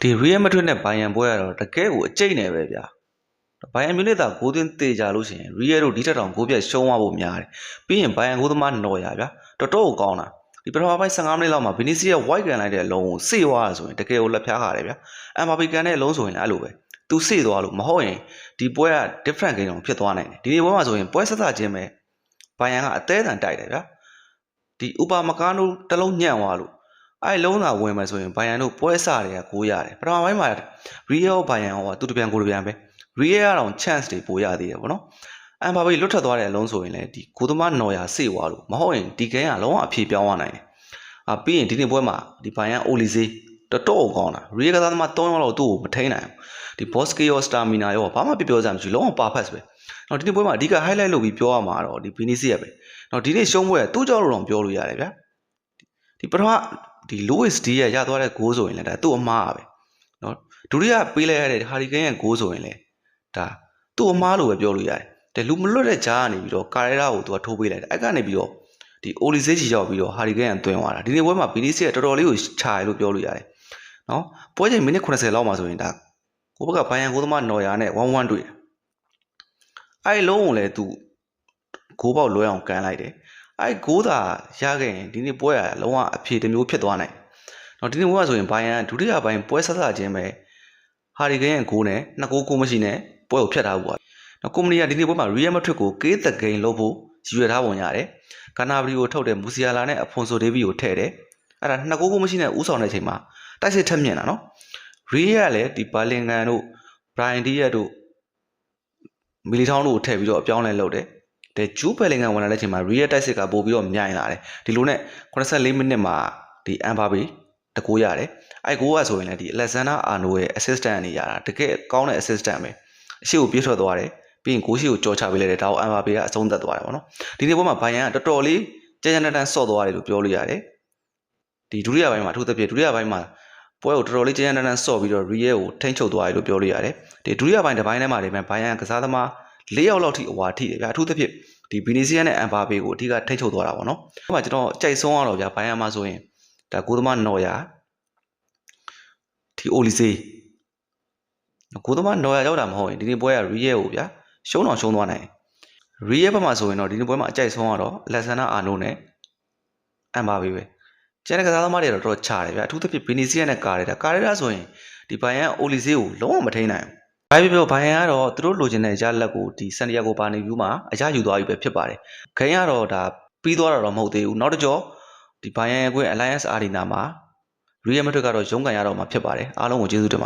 ဒီ Real Madrid နဲ့ Bayern ပွဲကတော့တကယ်ကိုအကျိတ်နေပဲဗျာ Bayern Munich က6သွင်းတေကြလို့ရှိရင် Real တို့ဒီထက်တောင်6ပြတ်ရှုံးသွားဖို့များတယ်ပြီးရင် Bayern 6သမားနော်ရဗျာတော်တော်ကိုကောင်းတာဒီပထမပိုင်း15မိနစ်လောက်မှာ Vinicius ရဲ့ white ကန်လိုက်တဲ့အလုံးကိုစေ့သွားတာဆိုရင်တကယ်ကိုလက်ဖျားခါတယ်ဗျာ Mbappe ကန်တဲ့အလုံးဆိုရင်လည်းအဲ့လိုပဲသူစေ့သွားလို့မဟုတ်ရင်ဒီပွဲက different game တောင်ဖြစ်သွားနိုင်တယ်ဒီနေ့ပွဲမှာဆိုရင်ပွဲဆက်စချင်းပဲ Bayern ကအသေးအံတိုက်တယ်ဗျာဒီဥပမာကားတို့တလုံးညံ့သွားလို့အဲ့လုံးသာဝင်မယ်ဆိုရင် Bayern တို့ပွဲစတွေက6ရတယ်ပထမပိုင်းမှာ Real Bayern ဟောသူတပြန်ကိုတပြန်ပဲ Real ကတော့ chance တွေပိုရသေးတယ်ဗောနော်Mbappe လွတ်ထွက်သွားတဲ့အလုံးဆိုရင်လည်းဒီကိုသမားနော်ရစေ့သွားလို့မဟုတ်ရင်ဒီ game ကလုံးဝအဖြေပြောင်းသွားနိုင်တယ်ပြီးရင်ဒီနေ့ပွဲမှာဒီ Bayern Olise တော်တော်ကောင်းတာ Real ကစားသမား3ယောက်လောက်သူ့ကိုမထိန်းနိုင်ဘူးဒီ Bosque ရော Stamina ရောဘာမှပြောစရာမရှိလုံးဝ perfect ပဲတော့ဒီနေ့ပွဲမှာအဓိက highlight လုပ်ပြီးပြောရမှာတော့ဒီ Vinicius ပဲတော့ဒီနေ့ရှုံးပွဲသူ့ကြောင့်တော့ပြောလို့ရတယ်ဗျာဒီပထမဒီ Luis Diaz ရသွားတဲ့ goal ဆိုရင်လည်းဒါသူ့အမှားပဲနော်ဒုတိယပေးလိုက်ရတဲ့ Harry Kane ရဲ့ goal ဆိုရင်လည်းဒါသူ့အမှားလို့ပဲပြောလို့ရတယ်တဲ့လူမလွတ်တဲ့ကြားကနေပြီးတော့ Carrera ကိုသူကထိုးပေးလိုက်တယ်အဲ့ကနေပြီးတော့ဒီ Olise ကြီးရောက်ပြီးတော့ Harry Kane ကသွင်းသွားတာဒီနေ့ပွဲမှာ Vinicius တော်တော်လေးကိုခြာရလို့ပြောလို့ရတယ်နော်ပွဲချိန်မိနစ်80လောက်မှာဆိုရင်ဒါကိုဘက်က Bayern ကိုသမားနော်ယာနဲ့ 1-1 တွေ့တယ်အဲ့လုံးကိုလည်းသူဂိုးပေါက်လွဲအောင်ကန်လိုက်တယ်အဲ့ဂိုးသာရခဲ့ရင်ဒီနေ့ပွဲကလုံးဝအဖြေတစ်မျိုးဖြစ်သွားနိုင်တော့ဒီနေ့ပွဲကဆိုရင် Bayern ဒုတိယပိုင်းပွဲဆက်စချင်းပဲ Harry Kane ရဲ့ဂိုးနဲ့2ဂိုးကိုမရှိနဲ့ပွဲကိုဖျက်ထားဘူးနော်ကုမ္ပဏီကဒီနေ့ပွဲမှာ Real Madrid ကိုကေးသက်ဂိမ်းလုပ်ဖို့ရည်ရွယ်ထားပုံရတယ်ကာနာဘရီကိုထုတ်တယ်မူစီယာလာနဲ့အဖွန်ဆိုဒေးဗီကိုထည့်တယ်အဲ့ဒါ2ဂိုးကိုမရှိနဲ့ဥဆောင်တဲ့အချိန်မှာတိုက်စစ်ထက်မြင်တာနော် Real ကလည်းဒီဘာလင်ဂန်တို့ Bryan Diaz တို့မီလီထောင်းတို့ကိုထည့်ပြီးတော့အပြောင်းလဲလုပ်တယ်တဲ့ဂျူးဘယ်လင်ဂန်ဝင်လာတဲ့အချိန်မှာ Real တိုက်စစ်ကပို့ပြီးတော့မြိုင်လာတယ်ဒီလိုနဲ့84မိနစ်မှာဒီ Mbappe တကူရတယ်အဲ့ဂိုးကဆိုရင်လည်းဒီ Alexander Arnold ရဲ့ assistant အနေရတာတကယ်ကောင်းတဲ့ assistant ပဲအရှိကိုပြေးထွက်သွားတယ်ပြီးရင်ဂိုးရှိကိုကြော်ချပေးလိုက်တယ်ဒါကို Mbappe ကအဆုံးသတ်သွားတယ်ဗောနော်ဒီနေ့ပွဲမှာ Bayern ကတော်တော်လေးကြမ်းကြမ်းတမ်းဆော့သွားတယ်လို့ပြောလို့ရတယ်ဒီဒုတိယပိုင်းမှာအထူးသဖြင့်ဒုတိယပိုင်းမှာပွဲကိုတော်တော်လေးကြမ်းကြမ်းတမ်းဆော့ပြီးတော့ Real ကိုထိန်းချုပ်သွားတယ်လို့ပြောလို့ရတယ်ဒီဒုတိယပိုင်းတစ်ပိုင်းထဲမှာဒီမှာ Bayern ကစားသမား4ယောက်လောက်ထိအဝါထိတယ်ဗျာအထူးသဖြင့်ဒီ Vinicius နဲ့ Mbappe ကိုအဓိကထိန်းချုပ်သွားတာဗောနော်ဒီမှာကျွန်တော်ကြိုက်ဆုံးရတော့ဗျာ Bayern မှာဆိုရင်ဒါကိုသမားနော်ယာဒီ Olise ကိုသမားနော်ယာရောက်တာမဟုတ်ရင်ဒီနေ့ပွဲက Real ကိုဗျာရှုံးတော့ရှုံးသွားနိုင်တယ် Real ဘက်မှာဆိုရင်တော့ဒီနေ့ပွဲမှာအကြိုက်ဆုံးကတော့ Alexander Arnold နဲ့ Mbappe ပဲကျန်တဲ့ကစားသမားတွေတော့တော်တော်ချတယ်ဗျာအထူးသဖြင့် Vinicius နဲ့ကားရဆိုရင်ဒီ Bayern Olise ကိုလုံးဝမထိန်းနိုင်ဘူးဘာဖြစ်လို့ Bayern ကတော့သူတို့လိုချင်တဲ့ရလက်ကိုဒီ Santiago Bernabeu မှာအရယူသွားပြီပဲဖြစ်ပါတယ်ဂိမ်းကတော့ဒါပြီးသွားတာတော့မဟုတ်သေးဘူးနောက်တစ်ကြောဒီ Bayern ရဲ့ကွင်း Alliance Arena မှာ Real Madrid ကတော့ရုန်းကန်ရတော့မှာဖြစ်ပါတယ်အားလုံးကိုကျေးဇူးတင်ပါ